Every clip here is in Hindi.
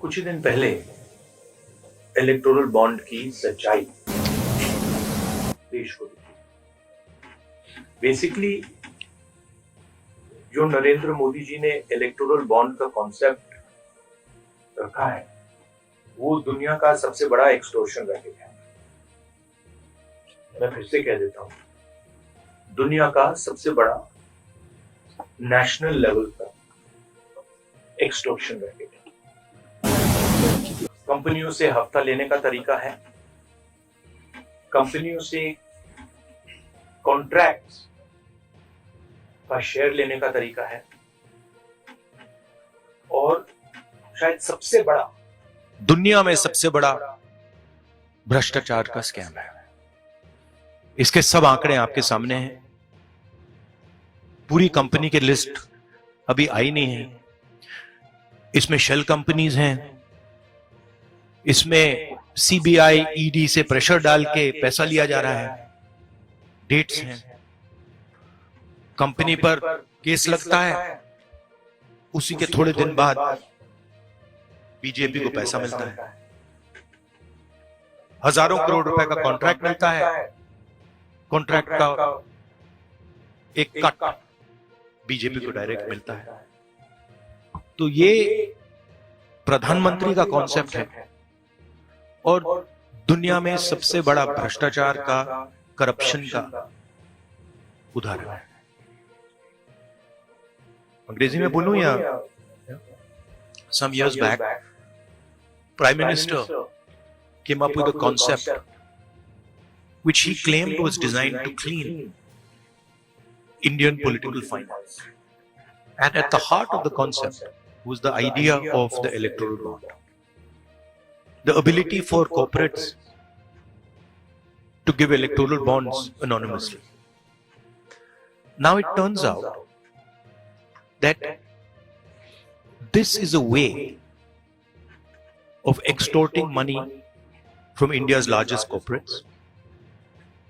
कुछ ही दिन पहले इलेक्टोरल बॉन्ड की सच्चाई देश को दिखी। बेसिकली जो नरेंद्र मोदी जी ने इलेक्टोरल बॉन्ड का कॉन्सेप्ट रखा है वो दुनिया का सबसे बड़ा एक्सटॉर्शन रैकेट है। मैं फिर से कह देता हूं, दुनिया का सबसे बड़ा नेशनल लेवल का एक्सटॉर्शन रैकेट है। कंपनियों से हफ्ता लेने का तरीका है, कंपनियों से कॉन्ट्रैक्ट्स का शेयर लेने का तरीका है, और शायद सबसे बड़ा, दुनिया में सबसे बड़ा भ्रष्टाचार का स्कैम है। इसके सब आंकड़े आपके सामने हैं। पूरी कंपनी की लिस्ट अभी आई नहीं है। इसमें शेल कंपनीज हैं, इसमें सीबीआई ईडी से प्रेशर डाल के पैसा लिया जा रहा है, डेट्स हैं, कंपनी पर केस लगता है, उसी के थोड़े दिन बाद बीजेपी को पैसा मिलता है, हजारों करोड़ रुपए का कॉन्ट्रैक्ट मिलता है, कॉन्ट्रैक्ट का एक कट बीजेपी को डायरेक्ट मिलता है। तो ये प्रधानमंत्री का कॉन्सेप्ट है और दुनिया में सबसे बड़ा भ्रष्टाचार का, करप्शन का उदाहरण है। अंग्रेजी में बोलूं या some years back, Prime Minister came up with a concept which he claimed was designed to clean Indian political finance. And at the heart of the concept was the idea of the electoral bond. The ability for corporates to give electoral bonds anonymously. Now it turns out that this is a way of extorting money from India's largest corporates.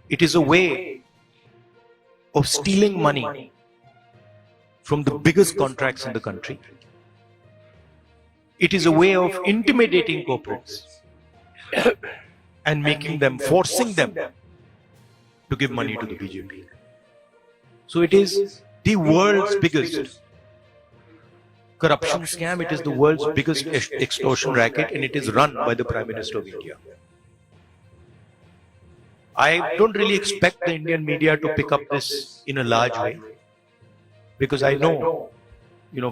It is a way of stealing money from the biggest contracts in the country. It is a way of intimidating corporates and making them, forcing them to give money to the BJP. So it is the world's biggest corruption scam. It is the world's biggest extortion racket, and it is run by the Prime Minister of India. I don't really expect the Indian media to pick up this in a large way, because I know,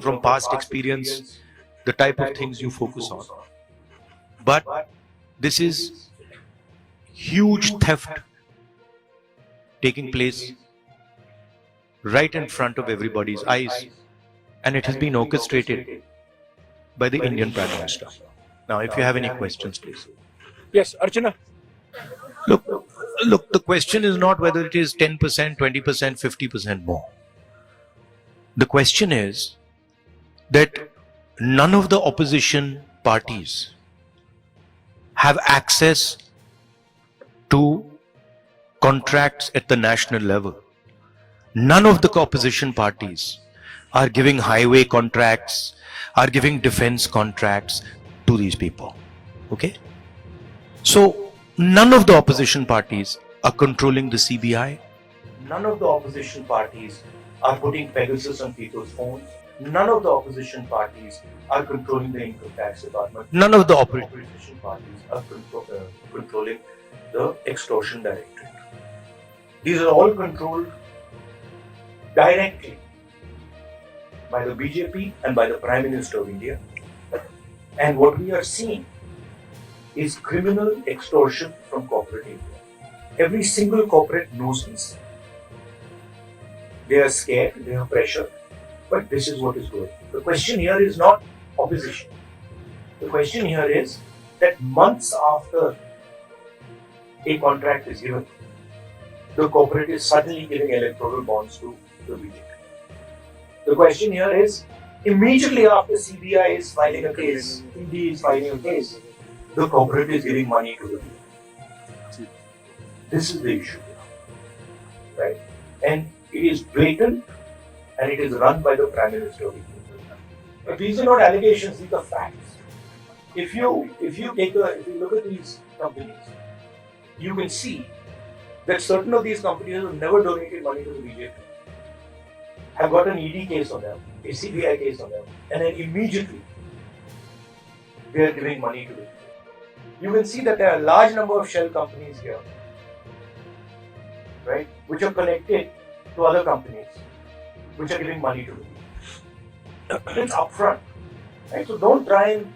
from past experience, the type of things you focus on. But this is huge theft taking place right in front of everybody's eyes, and it has been orchestrated by the Indian Prime Minister. Now, if you have any questions, please. Yes, Archana. Look, the question is not whether it is 10%, 20%, 50% more. The question is that none of the opposition parties have access to contracts at the national level. None of the opposition parties are giving highway contracts, are giving defense contracts to these people. Okay? So, none of the opposition parties are controlling the CBI. None of the opposition parties are putting Pegasus on people's phones. None of the opposition parties are controlling the income tax department. None of the opposition parties are controlling the extortion directorate. These are all controlled directly by the BJP and by the Prime Minister of India. And what we are seeing is criminal extortion from corporate India. Every single corporate knows this. They are scared, they are pressured, but this is what is going on. The question here is not opposition. The question here is that months after a contract is given, the corporate is suddenly giving electoral bonds to the BJP. The question here is, immediately after CBI is filing a case, ED is filing a case, the corporate is giving money to the BJP. This is the issue, right? And it is blatant, and it is run by the Prime Minister of India. But these are not allegations, these are facts. if you look at these companies, you will see that certain of these companies have never donated money to the BJP, have got an ED case on them, a CBI case on them, and then immediately they are giving money to the BJP. You will see that there are a large number of shell companies here, right, which are connected to other companies, which are giving money to the BJP. It's upfront, right? So don't try and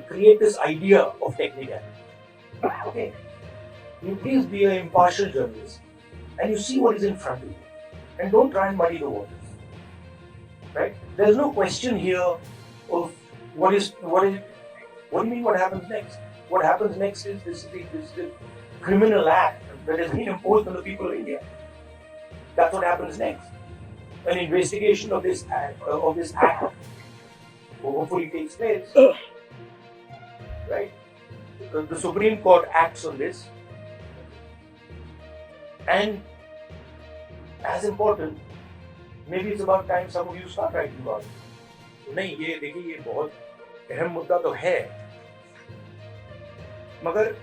create this idea of technicality. Okay, you please be an impartial journalist, and you see what is in front of you, and don't try and muddy the waters. Right? There is no question here of what do you mean what happens next? What happens next is this criminal act that has been imposed on the people of India. That's what happens next. An investigation of this act hopefully takes place. Right? The Supreme Court acts on this, and as important, maybe it's about time some of you start writing about it. नहीं, ये देखिए, ये बहुत अहम मुद्दा तो है, मगर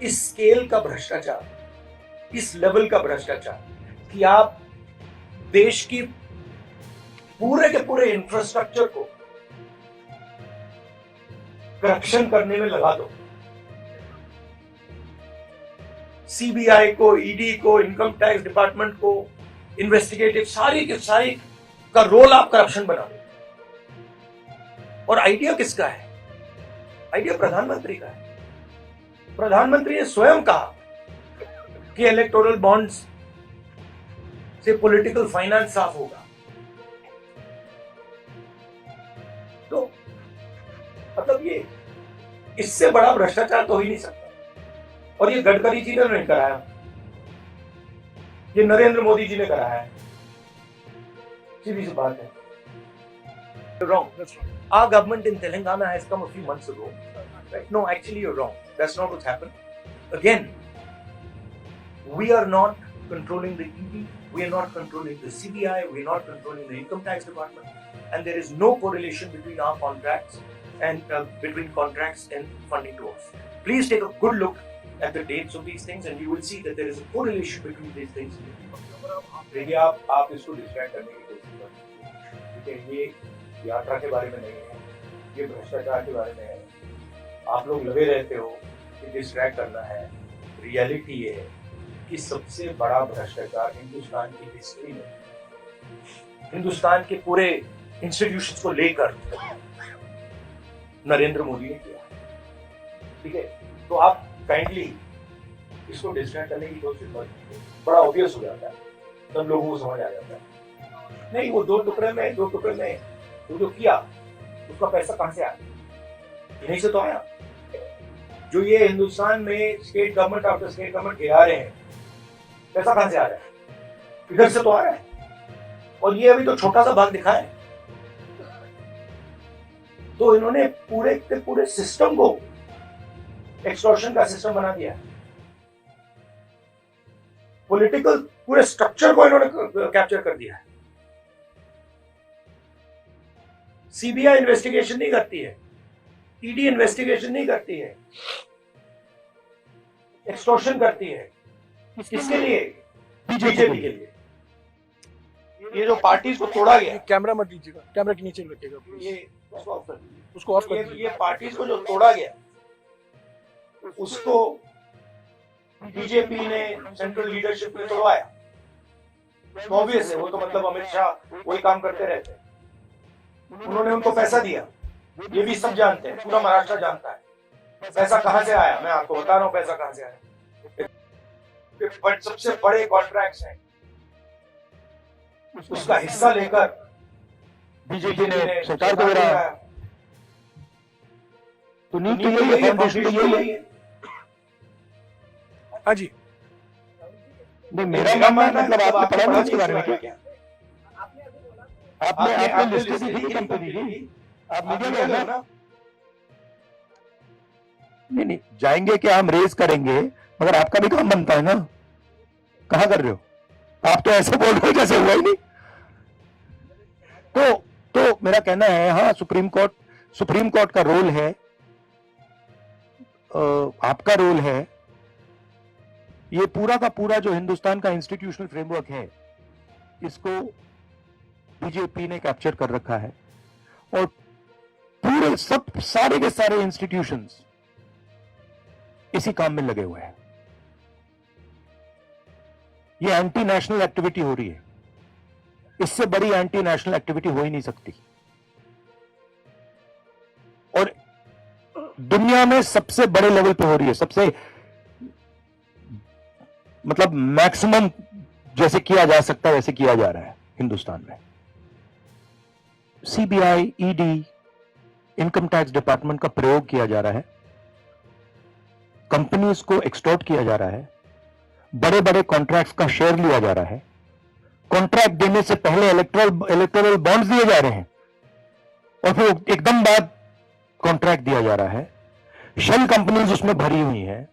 इस स्केल का भ्रष्टाचार, इस लेवल का भ्रष्टाचार कि आप देश की पूरे के पूरे इंफ्रास्ट्रक्चर को करप्शन करने में लगा दो, सीबीआई को, ईडी को, इनकम टैक्स डिपार्टमेंट को, इन्वेस्टिगेटिव सारी के सारी का रोल आप करप्शन बना दो। और आइडिया किसका है? आइडिया प्रधानमंत्री का है। प्रधानमंत्री ने स्वयं कहा कि इलेक्टोरल बॉन्ड्स से पॉलिटिकल फाइनेंस साफ होगा। तो मतलब ये इससे बड़ा भ्रष्टाचार तो हो ही नहीं सकता। और ये गडकरी जी ने नहीं कराया, ये नरेंद्र मोदी जी ने कराया है। सीधी सी बात है। Wrong. That's wrong. Our government in Telangana has come a few months ago. Right? No, actually you're wrong. That's not what's happened. Again, we are not controlling the ED, we are not controlling the CBI, we are not controlling the income tax department, and there is no correlation between our contracts and between contracts and funding to us. Please take a good look at the dates of these things, and you will see that there is a correlation between these things. देखिए, आप इसको डिस्ट्रैक्ट करने की कोशिश कर रहे हैं। ठीक है, ये यात्रा के बारे में नहीं है, ये भ्रष्टाचार के बारे में है। आप लोग लगे रहते हो कि डिस्ट्रैक्ट करना है। रियलिटी ये है कि सबसे बड़ा भ्रष्टाचार हिंदुस्तान की हिस्ट्री में, हिंदुस्तान के पूरे इंस्टीट्यूशंस को लेकर नरेंद्र मोदी ने किया। ठीक है, तो आप काइंडली इसको डिस्ट्रैक्ट करने की कोशिश मत कीजिए। बड़ा ऑब्वियस हो जाता है, सब लोगों को समझ आ जाता है। नहीं, वो दो टुकड़े में वो जो किया, उसका पैसा कहां से आया? यहीं से तो आया। जो ये हिंदुस्तान में state government after state government गिरा रहे हैं, पैसा कहां से आ रहा है? इधर से तो आ रहा है। और ये अभी तो छोटा सा भाग दिखा है। तो इन्होंने पूरे के पूरे सिस्टम को एक्सटॉर्शन का सिस्टम बना दिया है। पॉलिटिकल पूरे स्ट्रक्चर को इन्होंने कैप्चर कर दिया है। सीबीआई इन्वेस्टिगेशन नहीं करती है, ईडी इन्वेस्टिगेशन नहीं करती है, एक्सटॉर्शन करती है। किसके लिए? बीजेपी के लिए। ये जो पार्टीज को तोड़ा गया, कैमरा मत दीजिएगा, कैमरा के नीचे रखिएगा, ये उसको ऑफ कर दीजिए। ये पार्टीज को जो तोड़ा गया, उसको बीजेपी ने, सेंट्रल लीडरशिप ने तोड़वाया। ऑब्वियस है, वो तो मतलब अमित शाह वही काम करते रहते हैं। उन्होंने उनको पैसा दिया, ये भी सब जानते हैं, पूरा महाराष्ट्र जानता है पैसा कहां से आया। मैं आपको बता रहा हूं पैसा कहां से आया। बट सबसे बड़े कॉन्ट्रैक्ट्स हैं, उसका हिस्सा लेकर बीजेपी ने सरकार को गिराया। तो नीति तो यही है, फाउंडेशन यही है। हाँ जी, नहीं, मेरा मानना है, मतलब आपने पढ़ा इसके बारे में क्या? आपने लिस्ट दी थी कंपनी की, आप मीडिया में हो ना? नहीं, जाएंगे क्या, हम रेज करेंगे, मगर आपका भी काम बनता है ना। कहाँ कर रहे हो आप? तो ऐसे बोल रहे हो जैसे हुआ ही नहीं। तो मेरा कहना है, हाँ, सुप्रीम सुप्रीम कोर्ट का रोल है, आपका रोल है, ये पूरा का पूरा जो हिंदुस्तान का इंस्टीट्यूशनल फ्रेमवर्क है इसको बीजेपी ने कैप्चर कर रखा है और पूरे सब सारे के सारे इंस्टीट्यूशंस इसी काम में लगे हुए हैं। ये एंटी नेशनल एक्टिविटी हो रही है, इससे बड़ी एंटी नेशनल एक्टिविटी हो ही नहीं सकती और दुनिया में सबसे बड़े लेवल पे हो रही है, सबसे मतलब मैक्सिमम जैसे किया जा सकता है वैसे किया जा रहा है हिंदुस्तान में। CBI, ED, income tax department का प्रयोग किया जा रहा है, कंपनीज को एक्सटॉर्ट किया जा रहा है, बड़े बड़े कॉन्ट्रैक्ट्स का शेयर लिया जा रहा है, कॉन्ट्रैक्ट देने से पहले इलेक्टोरल बॉन्ड्स दिए जा रहे हैं और फिर एकदम बाद कॉन्ट्रैक्ट दिया जा रहा है, शेल कंपनीज उसमें भरी हुई हैं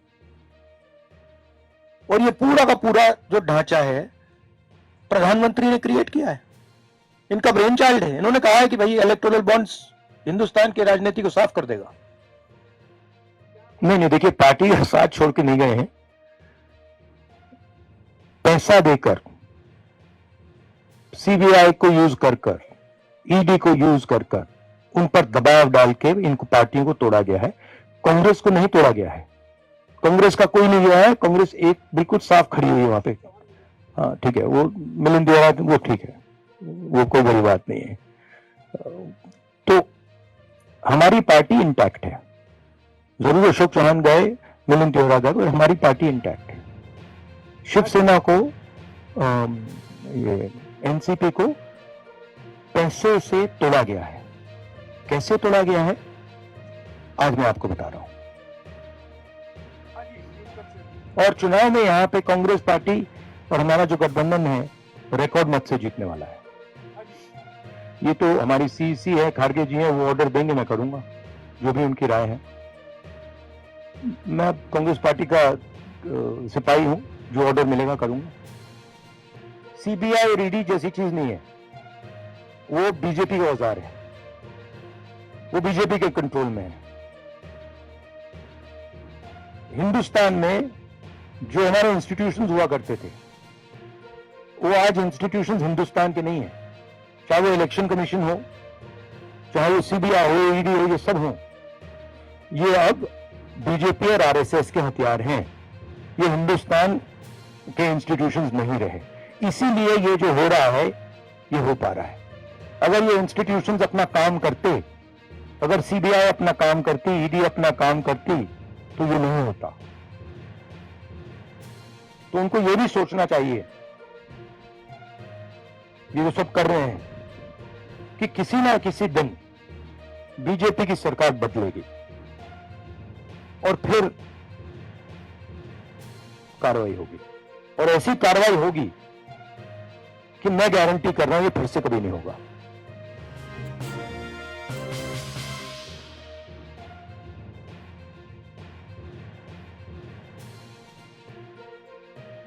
और ये पूरा का पूरा जो ढांचा है प्रधानमंत्री ने क्रिएट किया है, इनका ब्रेन चाइल्ड है। इन्होंने कहा है कि भाई इलेक्टोरल बॉन्ड्स हिंदुस्तान की राजनीति को साफ कर देगा। नहीं, देखिए पार्टी का साथ छोड़ के नहीं गए हैं, पैसा देकर, सीबीआई को यूज कर, ईडी को यूज कर उन पर दबाव डाल के इनको पार्टियों को तोड़ा गया है। कांग्रेस को नहीं तोड़ा गया है, कांग्रेस का कोई नहीं गया है, कांग्रेस एक बिल्कुल साफ खड़ी हुई है वहां पे। हाँ ठीक है, वो मिलिंद देवरा वो ठीक है, वो कोई बड़ी बात नहीं है। तो हमारी पार्टी इंटैक्ट है, जरूर अशोक चौहान गए, मिलिंद देवरा गए, और हमारी पार्टी इंटैक्ट है। शिवसेना को ये एनसीपी को पैसे से तोड़ा गया है। कैसे तोड़ा गया है आज मैं आपको बता रहा हूं। और चुनाव में यहां पे कांग्रेस पार्टी और हमारा जो गठबंधन है रिकॉर्ड मत से जीतने वाला है। ये तो हमारी सीईसी है, खारगे जी हैं, वो ऑर्डर देंगे, मैं करूंगा जो भी उनकी राय है। मैं कांग्रेस पार्टी का सिपाही हूं, जो ऑर्डर मिलेगा करूंगा। सीबीआई और ईडी जैसी चीज नहीं है, वो बीजेपी का औजार है, वो बीजेपी के कंट्रोल में है। हिंदुस्तान में जो हमारे इंस्टीट्यूशंस हुआ करते थे वो आज इंस्टीट्यूशंस हिंदुस्तान के नहीं है, चाहे वो इलेक्शन कमीशन हो, चाहे वो सीबीआई हो, ईडी हो, ये सब हो, ये अब बीजेपी और आरएसएस के हथियार हैं। ये हिंदुस्तान के इंस्टीट्यूशंस नहीं रहे, इसीलिए ये जो हो रहा है ये हो पा रहा है। अगर ये इंस्टीट्यूशंस अपना काम करते, अगर सीबीआई अपना काम करती, ईडी अपना काम करती, तो ये नहीं होता। तो उनको ये भी सोचना चाहिए, ये जो सब कर रहे हैं, कि किसी ना किसी दिन बीजेपी की सरकार बदलेगी और फिर कार्रवाई होगी, और ऐसी कार्रवाई होगी कि मैं गारंटी कर रहा हूं ये फिर से कभी नहीं होगा।